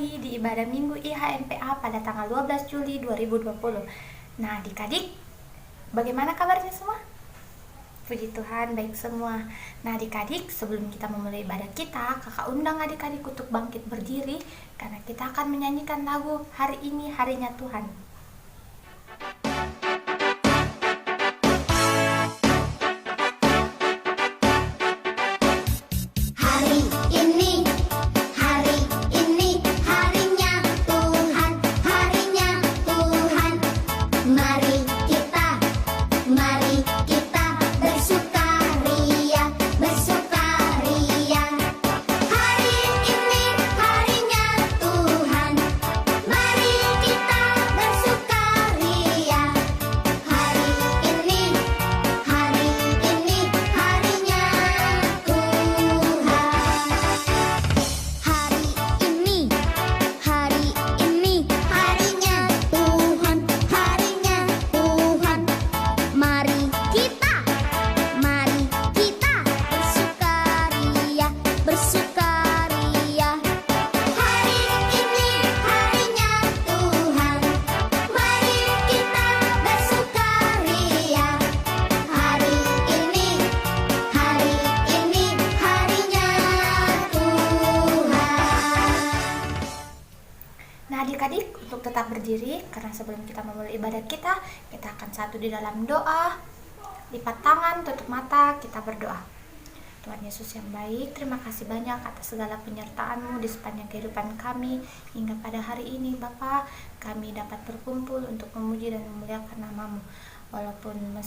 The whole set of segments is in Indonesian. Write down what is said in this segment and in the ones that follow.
kembali di ibadah Minggu IHMPA pada tanggal 12 Juli 2020. Nah, adik-adik, bagaimana kabarnya semua? Puji Tuhan, baik semua. Nah, adik-adik, sebelum kita memulai ibadah kita, kakak undang adik-adik untuk bangkit berdiri, karena kita akan menyanyikan lagu Hari Ini Harinya Tuhan. Adik-adik untuk tetap berdiri, karena sebelum kita memulai ibadah kita akan satu di dalam doa. Lipat tangan, tutup mata, kita berdoa. Tuhan Yesus yang baik, terima kasih banyak atas segala penyertaan-Mu di sepanjang kehidupan kami hingga pada hari ini. Bapa, kami dapat berkumpul untuk memuji dan memuliakan nama-Mu. Walaupun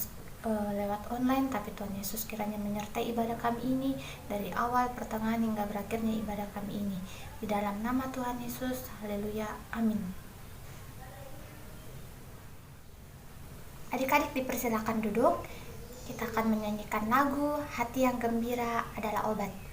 lewat online, tapi Tuhan Yesus kiranya menyertai ibadah kami ini dari awal, pertengahan hingga berakhirnya ibadah kami ini. Di dalam nama Tuhan Yesus, haleluya, amin. Adik-adik dipersilakan duduk. Kita akan menyanyikan lagu Hati yang Gembira Adalah Obat.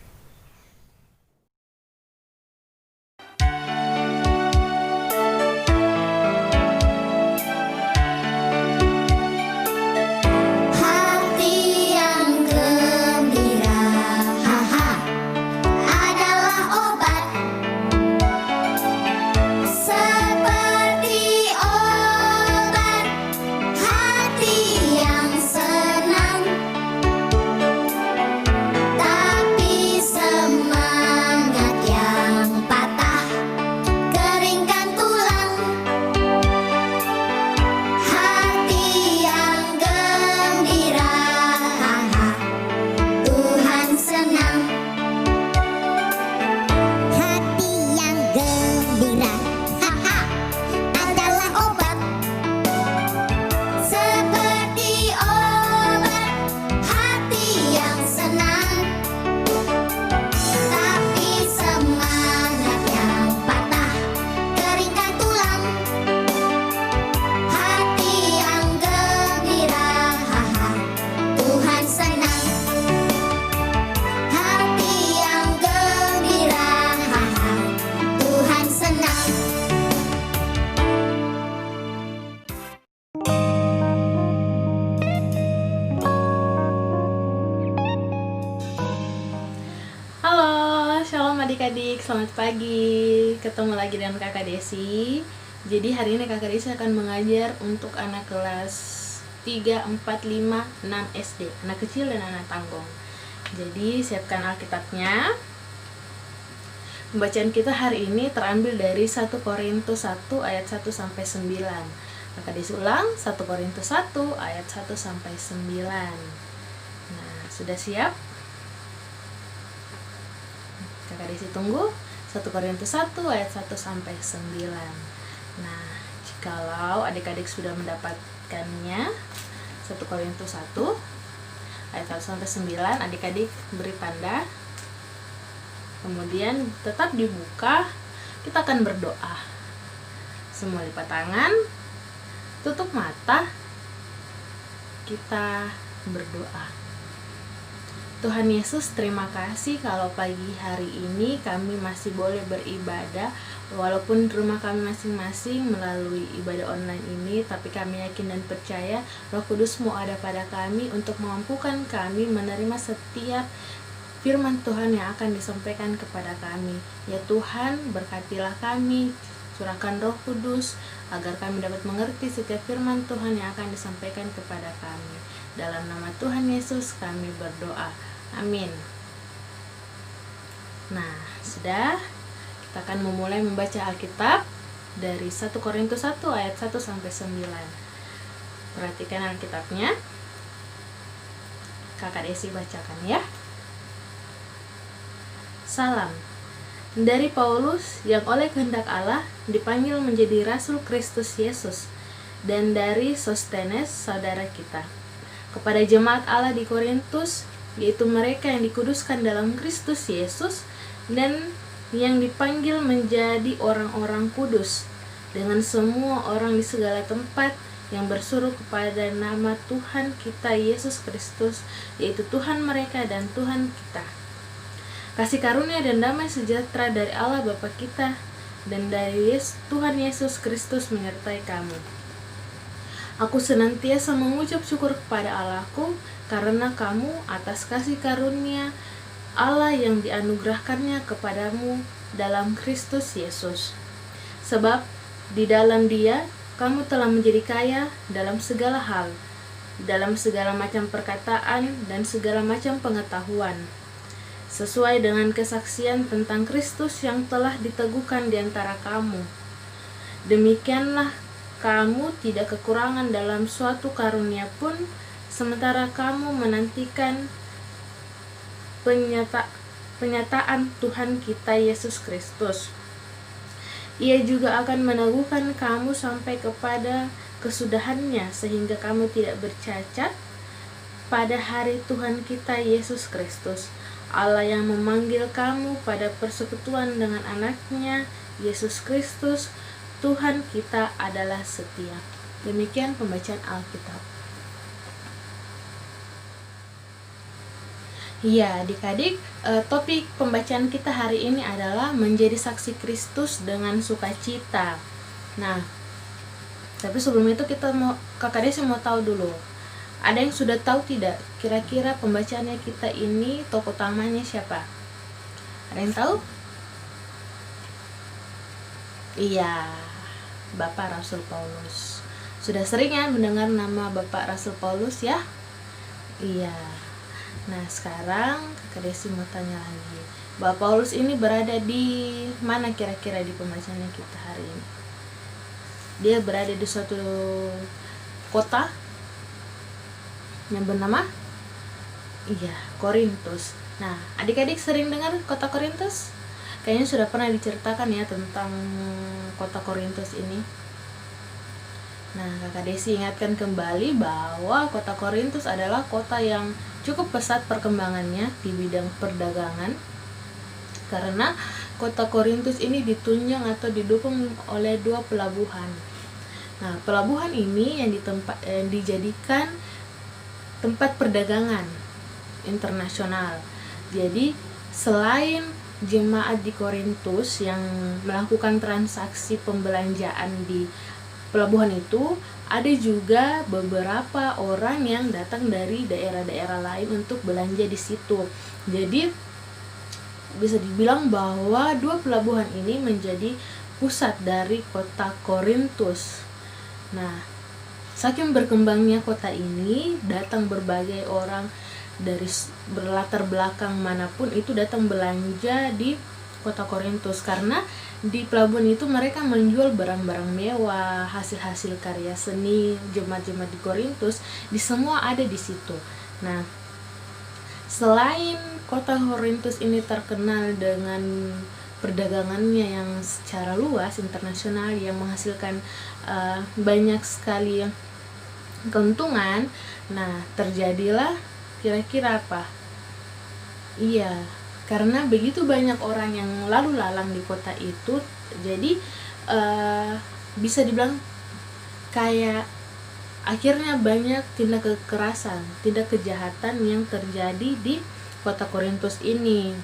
Adik-adik, selamat pagi. Ketemu lagi dengan Kakak Desi. Jadi hari ini Kakak Desi akan mengajar untuk anak kelas 3, 4, 5, 6 SD, anak kecil dan anak tanggung. Jadi siapkan Alkitabnya. Pembacaan kita hari ini terambil dari 1 Korintus 1 ayat 1 sampai 9. Kakak Desi ulang, 1 Korintus 1 ayat 1 sampai 9. Nah, sudah siap? Kakak Desi tunggu 1 Korintus 1 ayat 1 sampai 9. Nah, jikalau adik-adik sudah mendapatkannya 1 Korintus 1 ayat 1 sampai 9, adik-adik beri tanda. Kemudian tetap dibuka, kita akan berdoa. Semua lipat tangan, tutup mata, kita berdoa. Tuhan Yesus, terima kasih kalau pagi hari ini kami masih boleh beribadah walaupun di rumah kami masing-masing melalui ibadah online ini, tapi kami yakin dan percaya Roh Kudus-Mu ada pada kami untuk memampukan kami menerima setiap firman Tuhan yang akan disampaikan kepada kami. Ya Tuhan, berkatilah kami, curahkan Roh Kudus agar kami dapat mengerti setiap firman Tuhan yang akan disampaikan kepada kami. Dalam nama Tuhan Yesus kami berdoa. Amin. Nah, sudah, kita akan memulai membaca Alkitab dari 1 Korintus 1 ayat 1 sampai 9. Perhatikan Alkitabnya. Kakak Desi bacakan ya. Salam dari Paulus yang oleh kehendak Allah dipanggil menjadi Rasul Kristus Yesus, dan dari Sostenes saudara kita, kepada jemaat Allah di Korintus, yaitu mereka yang dikuduskan dalam Kristus Yesus dan yang dipanggil menjadi orang-orang kudus, dengan semua orang di segala tempat yang berseru kepada nama Tuhan kita Yesus Kristus, yaitu Tuhan mereka dan Tuhan kita. Kasih karunia dan damai sejahtera dari Allah Bapa kita dan dari Tuhan Yesus Kristus menyertai kamu. Aku senantiasa mengucap syukur kepada Allahku karena kamu atas kasih karunia Allah yang dianugerahkannya kepadamu dalam Kristus Yesus. Sebab di dalam Dia kamu telah menjadi kaya dalam segala hal, dalam segala macam perkataan dan segala macam pengetahuan, sesuai dengan kesaksian tentang Kristus yang telah diteguhkan di antara kamu. Demikianlah kamu tidak kekurangan dalam suatu karunia pun, sementara kamu menantikan penyataan Tuhan kita Yesus Kristus. Ia juga akan meneguhkan kamu sampai kepada kesudahannya, sehingga kamu tidak bercacat pada hari Tuhan kita Yesus Kristus. Allah yang memanggil kamu pada persekutuan dengan anaknya Yesus Kristus Tuhan kita adalah setia. Demikian pembacaan Alkitab. Ya, adik-adik, topik pembacaan kita hari ini adalah menjadi saksi Kristus dengan sukacita. Nah, tapi sebelum itu Kakak Desi mau tahu dulu. Ada yang sudah tahu tidak? Kira-kira pembacaannya kita ini tokoh utamanya siapa? Ada yang tahu? Iya, Bapak Rasul Paulus. Sudah sering ya mendengar nama Bapak Rasul Paulus ya? Iya. Nah, sekarang Kakak Desi mau tanya lagi. Bapak Paulus ini berada di mana kira-kira di pembacaannya kita hari ini? Dia berada di suatu kota yang bernama Korintus. Nah, adik-adik sering dengar kota Korintus? Kayaknya sudah pernah diceritakan ya tentang kota Korintus ini. Nah, Kakak Desi ingatkan kembali bahwa kota Korintus adalah kota yang cukup pesat perkembangannya di bidang perdagangan, karena kota Korintus ini ditunjang atau didukung oleh 2 pelabuhan. Nah, pelabuhan ini yang dijadikan tempat perdagangan internasional. Jadi, selain jemaat di Korintus yang melakukan transaksi pembelanjaan di pelabuhan itu, ada juga beberapa orang yang datang dari daerah-daerah lain untuk belanja di situ. Jadi bisa dibilang bahwa 2 pelabuhan ini menjadi pusat dari kota Korintus. Nah, saking berkembangnya kota ini, datang berbagai orang dari berlatar belakang manapun itu datang belanja di kota Korintus, karena di pelabuhan itu mereka menjual barang-barang mewah, hasil-hasil karya seni jemaat-jemaat di Korintus, di semua ada di situ. Nah, selain kota Korintus ini terkenal dengan perdagangannya yang secara luas internasional yang menghasilkan banyak sekali keuntungan, nah terjadilah kira-kira apa? Iya, karena begitu banyak orang yang lalu lalang di kota itu, jadi bisa dibilang kayak akhirnya banyak tindak kekerasan, tindak kejahatan yang terjadi di kota Korintus ini,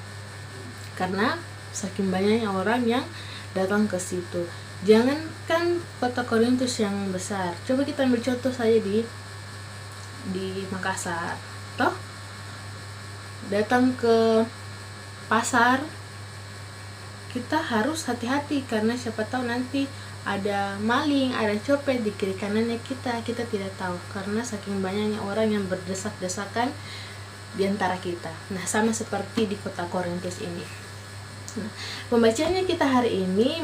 karena saking banyaknya orang yang datang ke situ. Jangankan kota Korintus yang besar, coba kita ambil contoh saja di Makassar, toh datang ke pasar, kita harus hati-hati karena siapa tahu nanti ada maling, ada copet di kiri kanannya kita tidak tahu karena saking banyaknya orang yang berdesak-desakan di antara kita. Nah, sama seperti di kota Korintus ini. Nah, pembacaannya kita hari ini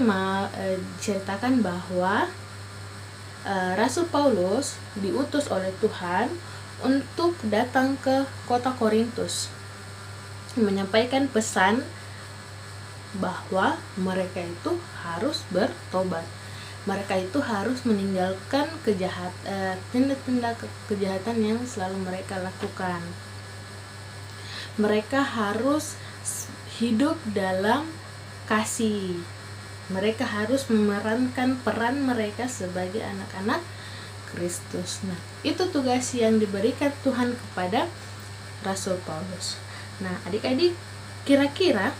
diceritakan bahwa Rasul Paulus diutus oleh Tuhan untuk datang ke kota Korintus menyampaikan pesan bahwa mereka itu harus bertobat. Mereka itu harus meninggalkan tindak-tindak kejahatan yang selalu mereka lakukan. Mereka harus hidup dalam kasih. Mereka harus memerankan peran mereka sebagai anak-anak Kristus. Nah, itu tugas yang diberikan Tuhan kepada Rasul Paulus. Nah, adik-adik, kira-kira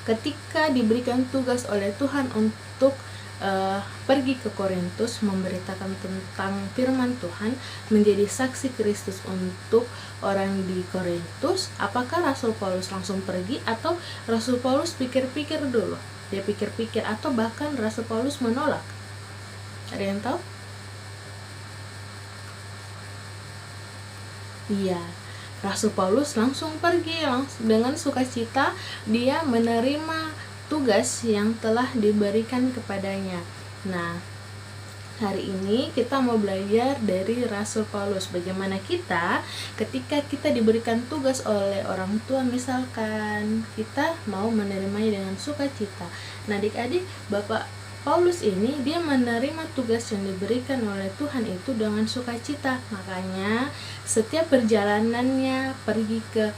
ketika diberikan tugas oleh Tuhan untuk pergi ke Korintus memberitakan tentang firman Tuhan, menjadi saksi Kristus untuk orang di Korintus, apakah Rasul Paulus langsung pergi atau Rasul Paulus pikir-pikir dulu? Dia pikir-pikir atau bahkan Rasul Paulus menolak? Ada yang tahu? Iya, Rasul Paulus langsung pergi dengan sukacita. Dia menerima tugas yang telah diberikan kepadanya. Nah, hari ini kita mau belajar dari Rasul Paulus, bagaimana kita ketika kita diberikan tugas oleh orang tua, misalkan kita mau menerimanya dengan sukacita. Nah, adik-adik, Bapak Paulus ini dia menerima tugas yang diberikan oleh Tuhan itu dengan sukacita. Makanya setiap perjalanannya pergi ke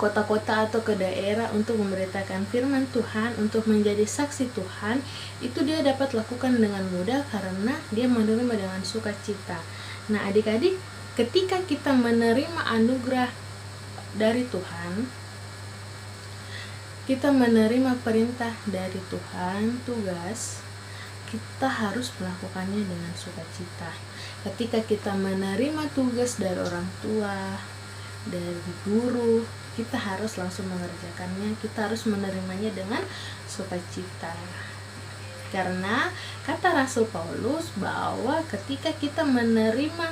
kota-kota atau ke daerah untuk memberitakan firman Tuhan, untuk menjadi saksi Tuhan, itu dia dapat lakukan dengan mudah karena dia menerima dengan sukacita. Nah, adik-adik, ketika kita menerima anugerah dari Tuhan, kita menerima perintah dari Tuhan, tugas, kita harus melakukannya dengan sukacita. Ketika kita menerima tugas dari orang tua, dari guru, kita harus langsung mengerjakannya, kita harus menerimanya dengan sukacita. Karena kata Rasul Paulus bahwa ketika kita menerima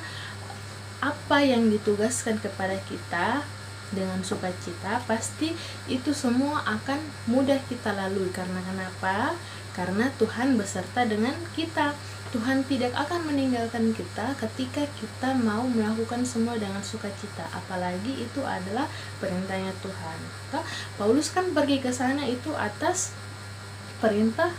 apa yang ditugaskan kepada kita dengan sukacita, pasti itu semua akan mudah kita lalui. Karena kenapa? Karena Tuhan beserta dengan kita. Tuhan tidak akan meninggalkan kita ketika kita mau melakukan semua dengan sukacita, apalagi itu adalah perintahnya Tuhan. Paulus kan pergi ke sana itu atas perintah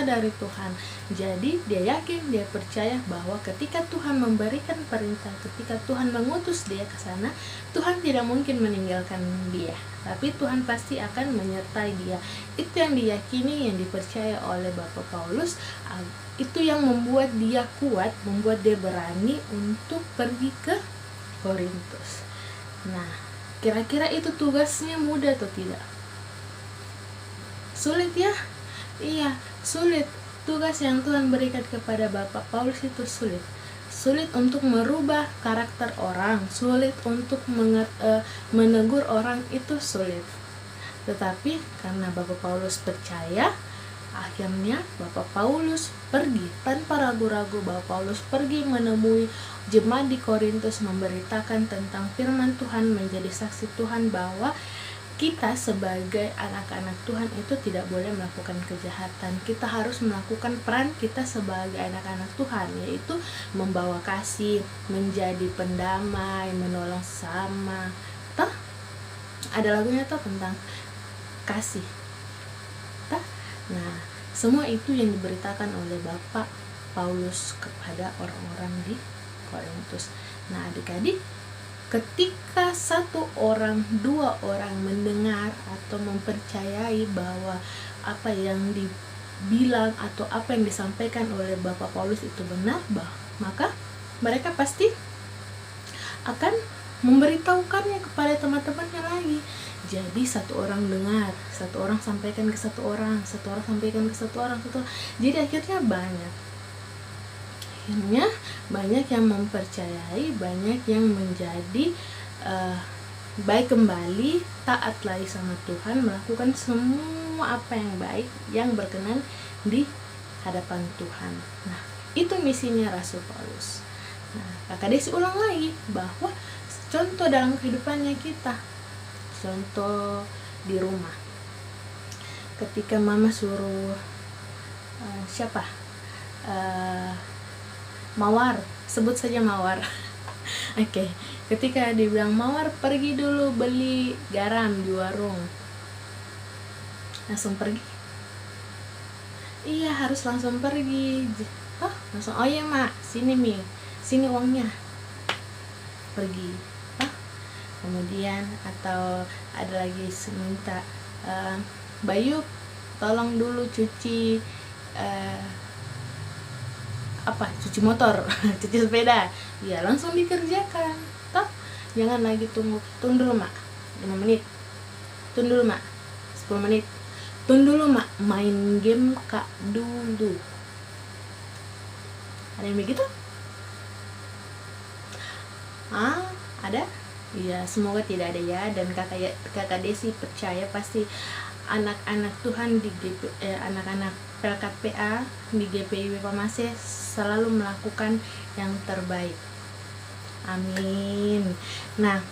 dari Tuhan. Jadi dia yakin, dia percaya bahwa ketika Tuhan memberikan perintah, ketika Tuhan mengutus dia ke sana, Tuhan tidak mungkin meninggalkan dia, tapi Tuhan pasti akan menyertai dia. Itu yang diyakini, yang dipercaya oleh Bapak Paulus. Itu yang membuat dia kuat, membuat dia berani untuk pergi ke Korintus. Nah, kira-kira itu tugasnya mudah atau tidak? Sulit ya? Iya, sulit. Tugas yang Tuhan berikan kepada Bapak Paulus itu sulit. Sulit untuk merubah karakter orang, sulit untuk menegur orang, itu sulit. Tetapi karena Bapak Paulus percaya, akhirnya Bapak Paulus pergi tanpa ragu-ragu. Bapak Paulus pergi menemui jemaat di Korintus, memberitakan tentang firman Tuhan, menjadi saksi Tuhan bahwa kita sebagai anak-anak Tuhan itu tidak boleh melakukan kejahatan. Kita harus melakukan peran kita sebagai anak-anak Tuhan, yaitu membawa kasih, menjadi pendamai, menolong sesama. Ada lagunya tentang kasih. Nah, semua itu yang diberitakan oleh Bapak Paulus kepada orang-orang di Korintus. Nah, adik-adik, ketika satu orang, dua orang mendengar atau mempercayai bahwa apa yang dibilang atau apa yang disampaikan oleh Bapak Paulus itu benar, maka mereka pasti akan memberitahukannya kepada teman-temannya lagi. Jadi satu orang dengar, satu orang sampaikan ke satu orang, satu orang sampaikan ke satu orang, jadi akhirnya banyak yang mempercayai, banyak yang menjadi baik kembali, taat lagi sama Tuhan, melakukan semua apa yang baik yang berkenan di hadapan Tuhan. Nah, itu misinya Rasul Paulus. Nah, Kakak Desi ulang lagi bahwa contoh dalam kehidupannya kita, contoh di rumah, ketika mama suruh siapa Mawar, sebut saja Mawar. Oke, ketika dibilang Mawar pergi dulu beli garam di warung, langsung pergi? Iya, harus langsung pergi. Langsung, oh iya mak, sini Mi, sini uangnya, pergi. Kemudian atau ada lagi minta, Bayu tolong dulu cuci cuci motor, cuci sepeda, ya langsung dikerjakan. Jangan lagi tunggu dulu mak 5 menit, tunggu dulu mak 10 menit, tunggu dulu mak main game kak dulu. Ada yang begitu? Ada? Ya, semoga tidak ada ya. Dan kakak Desi percaya pasti anak-anak Tuhan di anak-anak PLKPA di GPIB Pamase selalu melakukan yang terbaik. Amin. Nah,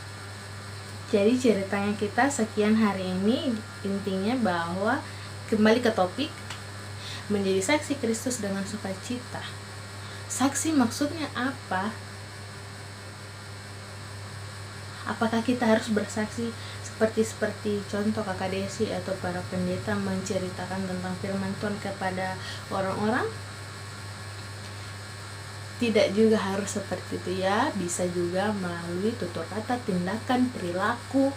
jadi ceritanya kita sekian hari ini, intinya bahwa kembali ke topik, menjadi saksi Kristus dengan sukacita. Saksi maksudnya apa? Apakah kita harus bersaksi seperti contoh kakak Desi atau para pendeta menceritakan tentang firman Tuhan kepada orang-orang? Tidak juga harus seperti itu ya, bisa juga melalui tutur kata, tindakan, perilaku,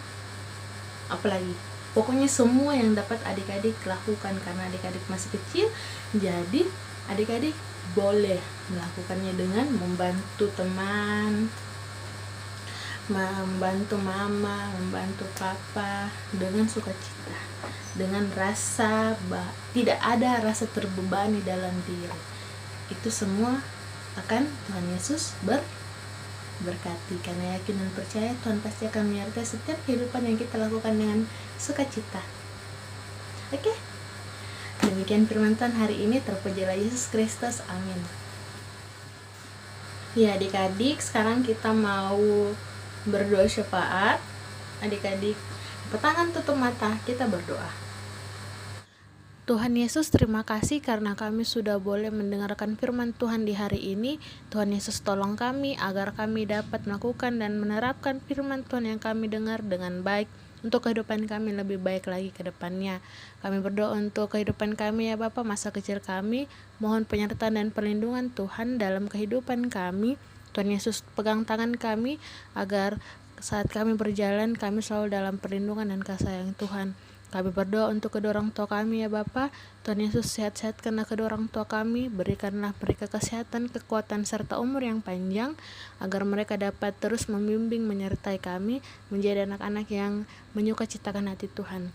apalagi pokoknya semua yang dapat adik-adik lakukan, karena adik-adik masih kecil. Jadi adik-adik boleh melakukannya dengan membantu teman, membantu mama, membantu papa dengan sukacita, dengan rasa tidak ada rasa terbebani dalam diri. Itu semua akan Tuhan Yesus berkati, karena yakin dan percaya Tuhan pasti akan menyertai setiap kehidupan yang kita lakukan dengan sukacita. Oke, demikian firman Tuhan hari ini. Terpujilah Yesus Kristus, amin. Ya adik-adik, sekarang kita mau berdoa syafaat. Adik-adik, tangan tutup mata, kita berdoa. Tuhan Yesus, terima kasih karena kami sudah boleh mendengarkan firman Tuhan di hari ini. Tuhan Yesus, tolong kami agar kami dapat melakukan dan menerapkan firman Tuhan yang kami dengar dengan baik untuk kehidupan kami lebih baik lagi ke depannya. Kami berdoa untuk kehidupan kami ya Bapa, masa kecil kami. Mohon penyertaan dan perlindungan Tuhan dalam kehidupan kami. Tuhan Yesus, pegang tangan kami agar saat kami berjalan, kami selalu dalam perlindungan dan kasih sayang Tuhan. Kami berdoa untuk kedua orang tua kami ya Bapa. Tuhan Yesus, sehat-sehatkanlah kedua orang tua kami, berikanlah mereka kesehatan, kekuatan, serta umur yang panjang, agar mereka dapat terus membimbing, menyertai kami, menjadi anak-anak yang menyukacitakan hati Tuhan.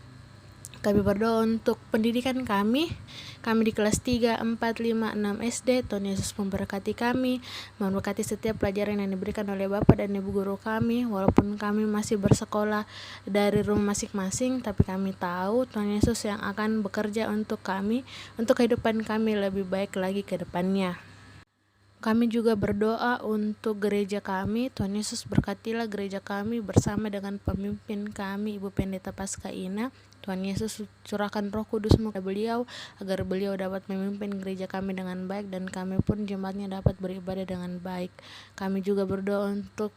Kami berdoa untuk pendidikan kami di kelas 3, 4, 5, 6 SD. Tuhan Yesus memberkati kami, memberkati setiap pelajaran yang diberikan oleh Bapak dan Ibu guru kami. Walaupun kami masih bersekolah dari rumah masing-masing, tapi kami tahu Tuhan Yesus yang akan bekerja untuk kami, untuk kehidupan kami lebih baik lagi ke depannya. Kami juga berdoa untuk gereja kami. Tuhan Yesus, berkatilah gereja kami bersama dengan pemimpin kami, Ibu Pendeta Pasca Ina. Tuhan Yesus, curahkan Roh Kudus-Mu kepada beliau, agar beliau dapat memimpin gereja kami dengan baik, dan kami pun jemaatnya dapat beribadah dengan baik. Kami juga berdoa untuk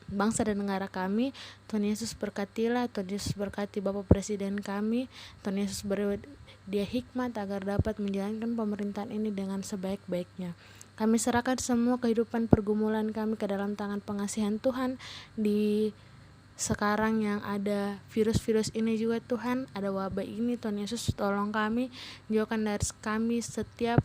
bangsa dan negara kami. Tuhan Yesus, berkatilah. Tuhan Yesus, berkati Bapak Presiden kami. Tuhan Yesus, beri dia hikmat agar dapat menjalankan pemerintahan ini dengan sebaik-baiknya. Kami serahkan semua kehidupan pergumulan kami ke dalam tangan pengasihan Tuhan. Di sekarang yang ada virus-virus ini juga Tuhan, ada wabah ini, Tuhan Yesus tolong kami, jauhkan dari kami setiap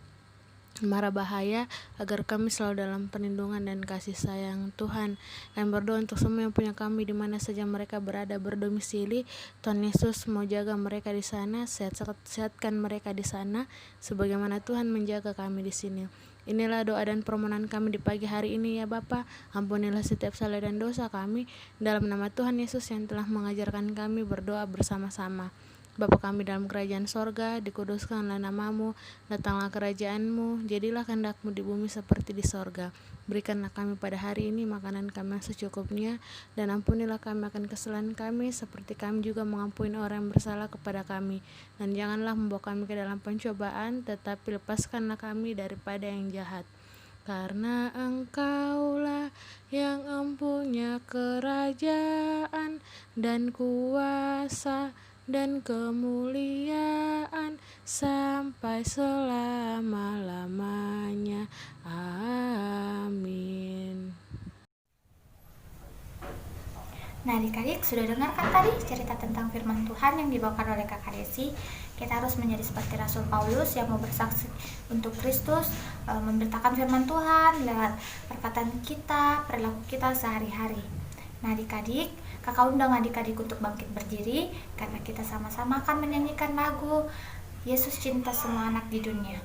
mara bahaya, agar kami selalu dalam perlindungan dan kasih sayang Tuhan. Kami berdoa untuk semua yang punya kami di mana saja mereka berada berdomisili. Tuhan Yesus mau jaga mereka di sana, sehatkan mereka di sana, sebagaimana Tuhan menjaga kami di sini. Inilah doa dan permohonan kami di pagi hari ini ya Bapa. Ampunilah setiap salah dan dosa kami. Dalam nama Tuhan Yesus yang telah mengajarkan kami berdoa bersama-sama. Bapa kami dalam kerajaan sorga, dikuduskanlah namamu, datanglah kerajaanmu, jadilah kehendak-mu di bumi seperti di sorga. Berikanlah kami pada hari ini makanan kami yang secukupnya, dan ampunilah kami akan kesalahan kami, seperti kami juga mengampuni orang yang bersalah kepada kami. Dan janganlah membawa kami ke dalam pencobaan, tetapi lepaskanlah kami daripada yang jahat. Karena Engkaulah yang empunya kerajaan dan kuasa dan kemuliaan sampai selama-lamanya. Amin. Nah, adik-adik sudah dengarkan tadi cerita tentang firman Tuhan yang dibawakan oleh Kakak Desi. Kita harus menjadi seperti Rasul Paulus yang mau bersaksi untuk Kristus, memberitakan firman Tuhan lewat perkataan kita, perilaku kita sehari-hari. Nah, adik-adik, Kakak undang adik-adik untuk bangkit berdiri karena kita sama-sama akan menyanyikan lagu Yesus Cinta Semua Anak di Dunia.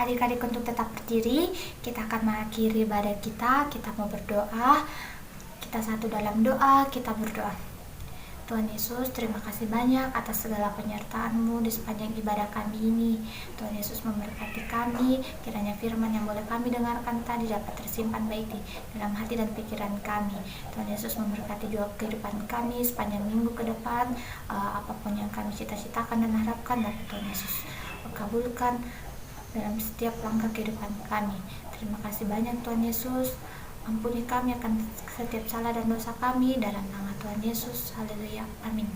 Adik-adik untuk tetap berdiri, kita akan mengakhiri ibadah kita mau berdoa. Kita satu dalam doa, kita berdoa. Tuhan Yesus, terima kasih banyak atas segala penyertaan-Mu di sepanjang ibadah kami ini. Tuhan Yesus memberkati kami, kiranya firman yang boleh kami dengarkan tadi dapat tersimpan baik di dalam hati dan pikiran kami. Tuhan Yesus memberkati juga kehidupan kami sepanjang minggu ke depan, apapun yang kami cita-citakan dan harapkan dapat Tuhan Yesus kabulkan dalam setiap langkah kehidupan kami. Terima kasih banyak Tuhan Yesus. Ampuni kami akan setiap salah dan dosa kami dalam nama Tuhan Yesus. Haleluya. Amin.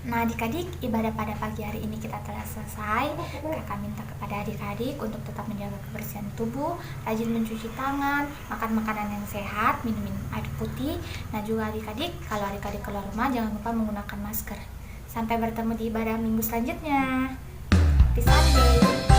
Nah, adik-adik, ibadah pada pagi hari ini kita telah selesai. Kakak minta kepada adik-adik untuk tetap menjaga kebersihan tubuh, rajin mencuci tangan, makan makanan yang sehat, minum air putih. Nah, juga adik-adik, kalau adik-adik keluar rumah jangan lupa menggunakan masker. Sampai bertemu di ibadah minggu selanjutnya. Happy Sunday.